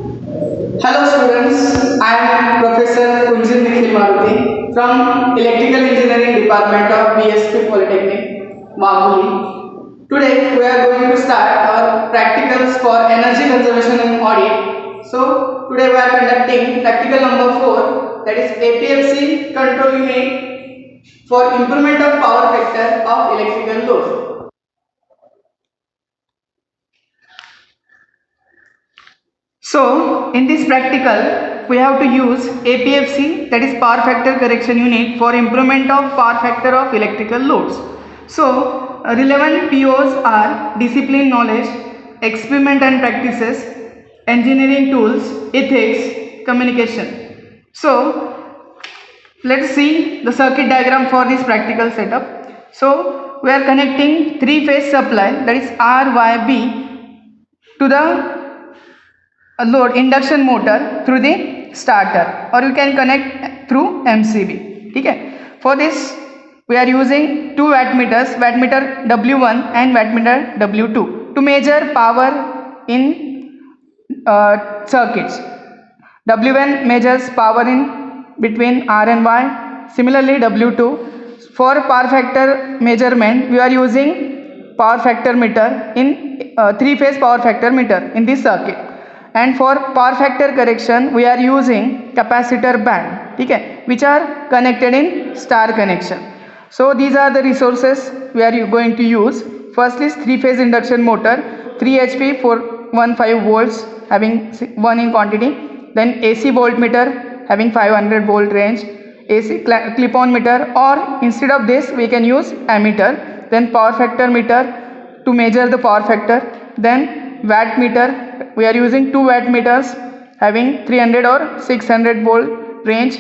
Hello students, I am Professor Kunjit Nikhil Maruti from Electrical Engineering Department of BSP Polytechnic, Mamuli. Today we are going to start our practicals for energy conservation in audit. So today we are conducting practical number 4, that is APFC control unit for improvement of power factor of electrical load. So, in this practical, we have to use APFC, that is power factor correction unit, for improvement of power factor of electrical loads. So, relevant POs are discipline knowledge, experiment and practices, engineering tools, ethics, communication. So, let's see the circuit diagram for this practical setup. So, we are connecting three-phase supply, that is RYB, to the a load induction motor through the starter, or you can connect through MCB. Okay. For this we are using two wattmeters, wattmeter W1 and wattmeter W2, to measure power in circuits. W1 measures power in between R and Y. Similarly, W2 for power factor measurement we are using power factor meter in three-phase power factor meter in this circuit. And for power factor correction we are using capacitor band, okay, which are connected in star connection. So these are the resources we are going to use. First is three-phase induction motor, 3 HP 415 volts having 1 in quantity. Then AC voltmeter having 500 volt range, AC clip-on meter, or instead of this we can use ammeter. Then power factor meter to measure the power factor. Then watt meter, we are using two wattmeters having 300 or 600 volt range.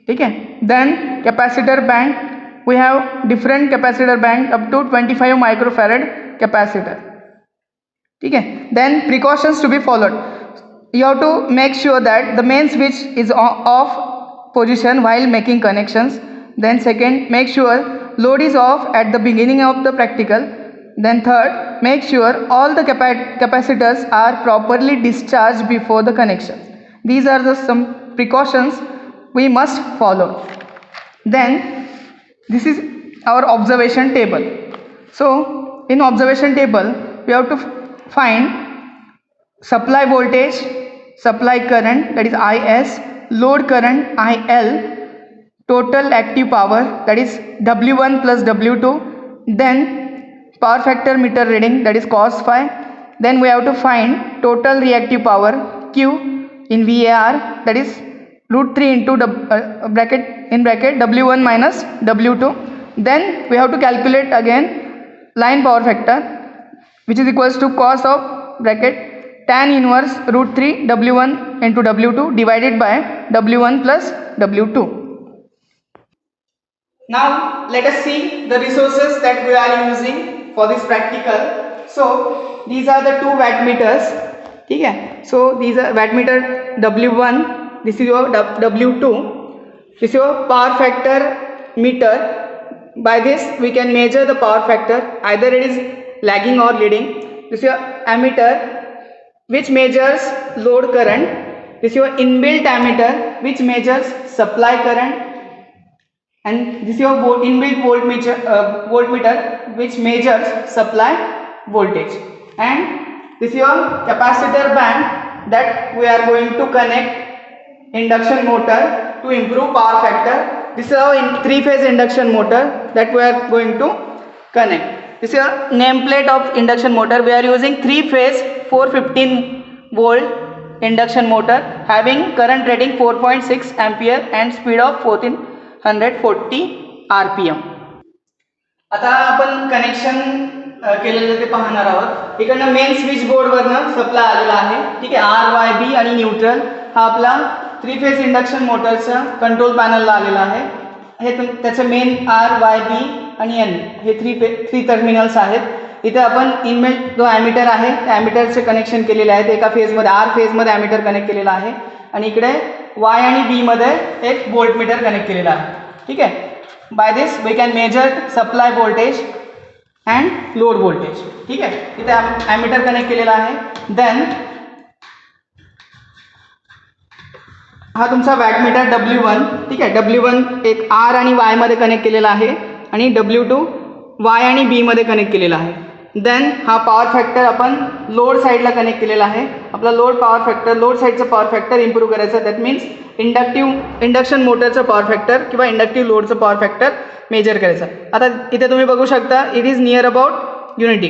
Okay. Then capacitor bank, we have different capacitor bank up to 25 microfarad capacitor. Okay. Then precautions to be followed. You have to make sure that the main switch is off position while making connections. Then second, make sure load is off at the beginning of the practical. Then third, make sure all the capacitors are properly discharged before the connection. These are the some precautions we must follow. Then this is our observation table. So in observation table we have to find supply voltage, supply current, that is IS, load current IL, total active power, that is W1 plus W2, then power factor meter reading, that is cos phi. Then we have to find total reactive power Q in VAR, that is root 3 into bracket W1 minus W2. Then we have to calculate again line power factor, which is equals to cos of bracket tan inverse root 3 W1 into W2 divided by W1 plus W2. Now let us see the resources that we are using for this practical. So these are the two wattmeters. Okay. So these are wattmeter W1, this is your W2, this is your power factor meter. By this we can measure the power factor, either it is lagging or leading. This is your ammeter, which measures load current. This is your inbuilt ammeter, which measures supply current. And this is your inbuilt voltmeter, which measures supply voltage. And this is your capacitor band that we are going to connect induction motor to improve power factor. This is our three-phase induction motor that we are going to connect. This is your nameplate of induction motor. We are using three-phase 415 volt induction motor having current rating 4.6 ampere and speed of 1440 RPM. आता आपण connection केलेलं ते पाहणार आहोत. इकडनं main switch बोर्डवरनं supply आलेला आहे. ठीक आहे. RYB आणि न्यूट्रल हा आपला थ्री फेज इंडक्शन मोटरचा कंट्रोल पॅनलला आलेला आहे. हे त्याचे मेन RYB आणि N हे थ्री टर्मिनल्स आहेत. इथे आपण इनबिल्ट जो ॲमीटर आहे त्या ॲमीटरचे कनेक्शन केलेले आहेत. एका फेजमध्ये R फेजमध्ये ॲमीटर कनेक्ट केलेला आहे आणि इकडे Y आणि B मध्ये एक वोल्टमीटर कनेक्ट केलेला आहे. ठीक आहे. By this we can measure supply voltage and load voltage. ठीक आहे. इथे ॲमीटर कनेक्ट केलेला आहे. देन हा तुमचा वॅटमीटर W1, ठीक आहे. W1 एक R आणि Y मध्ये कनेक्ट केलेला आहे आणि W2 Y आणि B मध्ये कनेक्ट केलेला आहे. देन हा पॉवर फॅक्टर आपण लोड साईडला कनेक्ट केलेला आहे. आपला लोड साईडचा पॉवर फॅक्टर इम्प्रूव्ह करायचा. दॅट मीन्स इंडक्शन मोटरचं पॉवर फॅक्टर किंवा इंडक्टिव्ह लोडचं पॉवर फॅक्टर मेजर करायचं. आता इथे तुम्ही बघू शकता it is near about unity,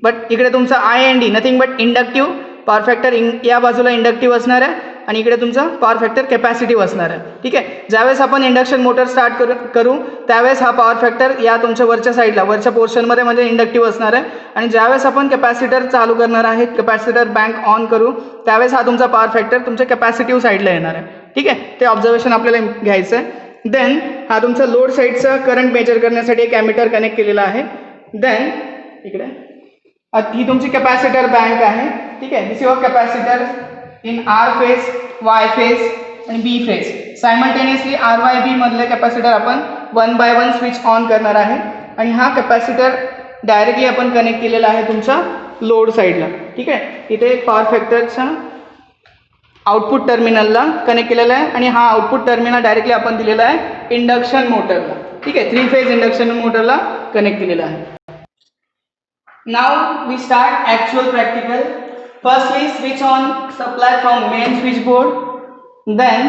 but इकडे तुमचा IND nothing but inductive power factor या बाजूला इंडक्टिव्ह असणार आहे आणि इकडे तुमचा पॉवर फॅक्टर कॅपॅसिटिव्ह असणार आहे. ठीक आहे. ज्यावेळेस आपण इंडक्शन मोटर स्टार्ट करू त्यावेळेस हा पॉवर फॅक्टर या तुमच्या वरच्या साईडला वरच्या पोर्शनमध्ये म्हणजे इंडक्टिव्ह असणार आहे आणि ज्यावेळेस आपण कॅपॅसिटर चालू करणार आहे, कॅपॅसिटर बँक ऑन करू त्यावेळेस हा तुमचा पॉवर फॅक्टर तुमच्या कॅपॅसिटिव्ह साईडला येणार आहे. ठीक आहे. ते ऑब्झर्वेशन आपल्याला घ्यायचं आहे. देन हा तुमचा लोड साईडचा करंट मेजर करण्यासाठी एक ॲमीटर कनेक्ट केलेला आहे. देन इकडे ही तुमची कॅपॅसिटर बँक आहे. ठीक आहे. This your capacitor in R phase, Y phase आणि B फेज. सायमल्टेनियसली RYB मधले कॅपॅसिटर आपण 1 by 1 स्विच ऑन करणार आहे आणि हा कॅपॅसिटर डायरेक्टली आपण कनेक्ट केलेला आहे तुमच्या लोड साईडला. ठीक आहे. इथे पॉवर फॅक्टरचा आउटपुट टर्मिनलला कनेक्ट केलेला आहे आणि हा आउटपुट टर्मिनल डायरेक्टली आपण दिलेला आहे इंडक्शन मोटरला. ठीक आहे. 3 फेज इंडक्शन मोटरला कनेक्ट केलेला आहे. Now we start actual practical. Firstly, switch on supply from main switchboard. Then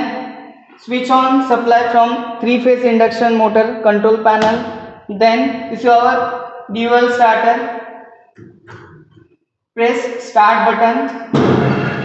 switch on supply from 3-phase induction motor control panel. Then this is our dual starter. Press start button.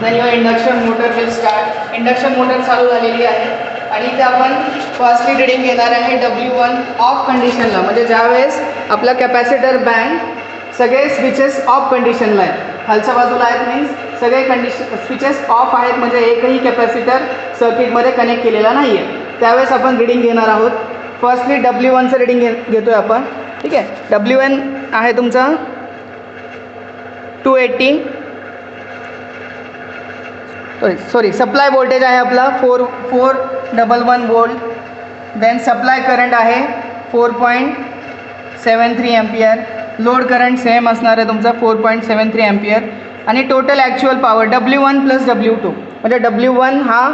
Then your induction motor will start. Induction motor चालू झालेली आहे आणि इथे आपण firstly reading घेणार आहे W1 of कंडिशनला, म्हणजे ज्यावेळेस आपला कॅपॅसिटर बँक सगळे स्विचेस ऑफ कंडिशनला आहेत, खालच्या बाजूला आहेत, मीन्स सगळे स्विचेस ऑफ आहेत, म्हणजे एकही कॅपॅसिटर सर्किटमध्ये कनेक्ट केलेला नाही आहे. त्यावेळेस आपण रीडिंग घेणार आहोत. फर्स्टली W1चं रीडिंग घेतोय आपण. ठीक आहे. W1 आहे तुमचा 280, सॉरी सप्लाय वोल्टेज आहे आपला 411 वोल्ट. देन सप्लाय करंट आहे 4.73 एम्पियर. लोड करंट सेम असणार आहे तुमचा 4.73 एम्पियर आणि total actual power W1 plus W2, म्हणजे W1 हा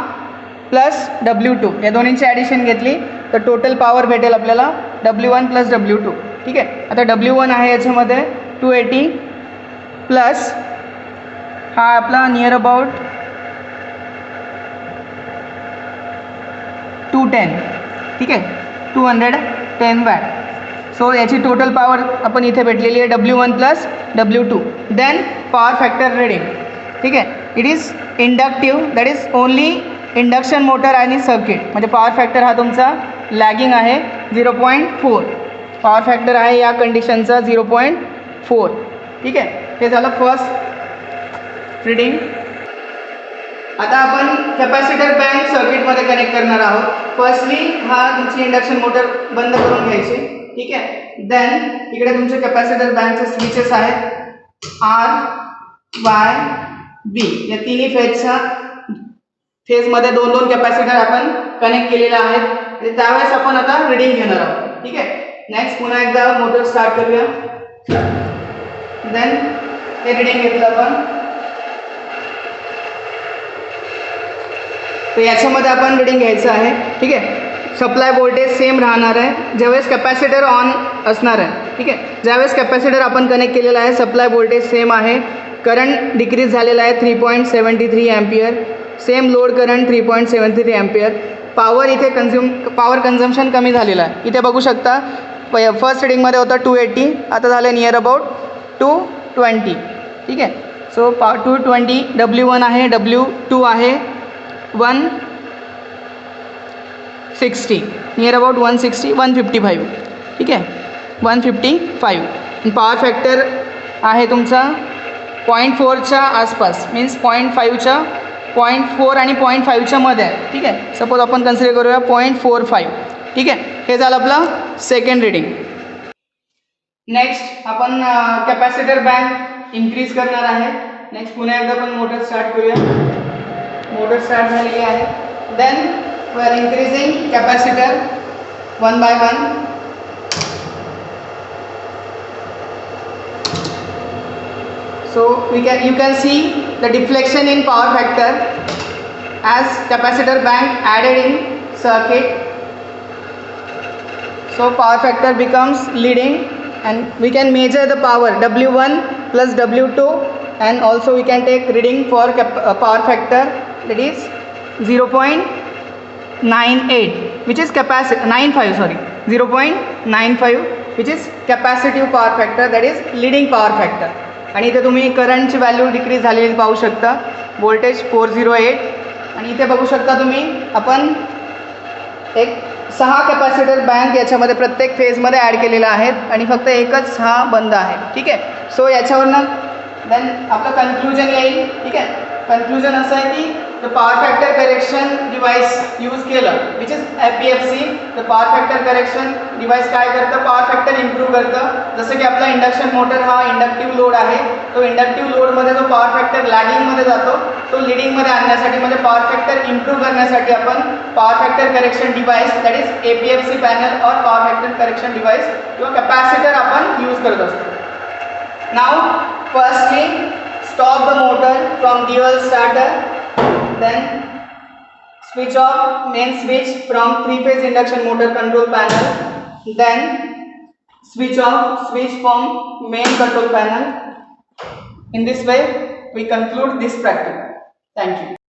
प्लस W2 या दोन्हींची ॲडिशन घेतली तर टोटल पॉवर भेटेल आपल्याला W1 प्लस W2. ठीक आहे. आता W1 आहे याच्यामध्ये 280 प्लस हा आपला नियर अबाउट 210. ठीक आहे. 210 वॅट. सो याची टोटल पॉवर आपण इथे भेटलेली आहे W1 plus W2. Then power factor reading. ठीक आहे. It is inductive, that is only induction motor आणि सर्किट, म्हणजे पॉवर फॅक्टर हा तुमचा लॅगिंग आहे 0.4. पॉवर फॅक्टर आहे या कंडिशनचा 0.4. ठीक आहे. हे झालं फर्स्ट रीडिंग. आता आपण कॅपॅसिटर बँक सर्किटमध्ये कनेक्ट करणार आहोत. फर्स्टली हा तुमची इंडक्शन मोटर बंद करून घ्यायची. ठीक आहे. देन इकडे तुमचे कॅपॅसिटर बँकचे स्विचेस आहेत R, Y, B या तिन्ही फेजमध्ये 2-2 कॅपॅसिटर आपण कनेक्ट केलेले आहेत. त्यावेळेस आपण आता रीडिंग घेणार आहोत. ठीक आहे. नेक्स्ट पुन्हा एकदा मोटर स्टार्ट करूया. देन हे रीडिंग घेतलं आपण. तर याच्यामध्ये आपण रीडिंग घ्यायचं आहे. ठीक आहे. सप्लाय वोल्टेज सेम राहणार आहे ज्यावेळेस कॅपॅसिटर ऑन असणार आहे. ठीक आहे. ज्यावेळेस कॅपॅसिटर आपण कनेक्ट केलेला आहे सप्लाय वोल्टेज सेम आहे. करंट डिक्रीज झालेला आहे 3.73 ampere. Same load current 3.73 ampere. Power इथे पॉवर कन्झम्पशन कमी झालेलं आहे. इथे बघू शकता फर्स्ट रीडिंगमध्ये होता 280, आता झालं नियर अबाउट 220. ठीक आहे. सो 220 W1 आहे, W2 आहे 160, नियर अबाउट 160, 155. ठीक आहे. 155. पॉवर फॅक्टर आहे तुमचा 0.4च्या आसपास, मीन्स 0.4 आणि 0.5च्या मध्ये आहे. ठीक आहे. सपोज आपण कन्सिडर करूया 0.45. ठीक आहे. हे झालं आपलं सेकंड रीडिंग. नेक्स्ट आपण कॅपॅसिटर बँक इन्क्रीज करणार आहे. नेक्स्ट पुन्हा एकदा आपण मोटर स्टार्ट करूया. मोटर स्टार्ट झालेली आहे. Then we are increasing capacitor 1 by 1. So you can see the deflection in power factor. as capacitor bank added in circuit. So power factor becomes leading, and we can measure the power W1 plus W2, and also we can take reading for power factor, that is 0.98, which is 95, sorry, 0.95, which is capacitive power factor, that is leading power factor. आणि इथे तुम्ही करंटची value decrease झालेली पाहू शकता, voltage 408, आणि इथे बघू शकता तुम्ही आपण एक 6 कॅपॅसिटर बँक याच्यामध्ये प्रत्येक फेजमध्ये ॲड केलेला आहेत आणि फक्त एकच हा बंद आहे. ठीक आहे. सो याच्यावरनं देन आपलं कन्क्लुजन येईल. ठीक आहे. कन्क्लुजन असं आहे की the power factor correction device use केलं, which is APFC. The power factor correction device काय करतं, पॉवर फॅक्टर इम्प्रूव्ह करतं. जसं की आपला इंडक्शन मोटर हा इंडक्टिव्ह लोड आहे, तो इंडक्टिव्ह लोडमध्ये जो पॉवर फॅक्टर लॅगिंगमध्ये जातो तो लिडिंगमध्ये आणण्यासाठी, म्हणजे पॉवर फॅक्टर इम्प्रूव्ह करण्यासाठी आपण power factor correction device, that is APFC panel और पॉवर फॅक्टर करेक्शन डिवाइस किंवा कॅपॅसिटर आपण यूज करत असतो. Now firstly stop the motor from dual starter, then switch off main switch from 3-phase induction motor control panel, then switch off switch from main control panel. In this way we conclude this practical. Thank you.